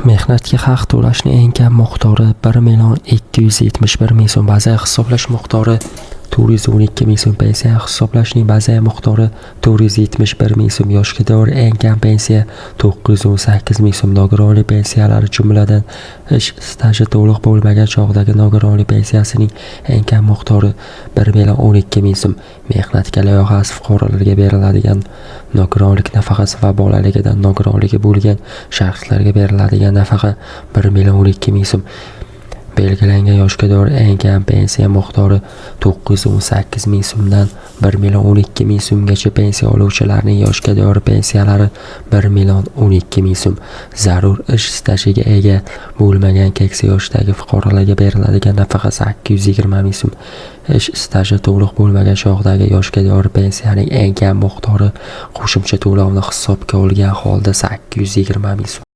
Mehnatga haq to'lashning eng kam miqdori 1,271,000 so'm. Bazaviy hisoblash miqdori 412,000 so'm. Pensiya hisoblashning bazaviy miqdori 471,000 so'm. Yoshga doir eng kam pensiya 918,000 so'm. Nogironlik pensiyalari, jumladan ish staji to'liq bo'lmagan chog'dagi nogironlik pensiyasining eng kam miqdori 1,12,000 so'm. Mehnatga loyihasi fuqarolarga beriladigan nogironlik nafaqasi va bolaligidan nogironligi bo'lgan shaxslarga beriladigan nafaqa 1,12,000 so'm. Belgilangan yoshga doir eng kam pensiya miqdori 918,000 so'mdan 1,12,000 so'mgacha. Pensiya oluvchilarning yoshga doir pensiyalari 1,12,000 so'm. Zarur ish stajiga ega bo'lmagan keksa yoshdagi fuqarolarga beriladigan nafaqa 820,000 so'm. Ish staji to'liq bo'lmagan chog'dagi yoshga doir pensiyaning eng kam miqdori qo'shimcha to'lovni hisobga olgan holda 820,000 so'm.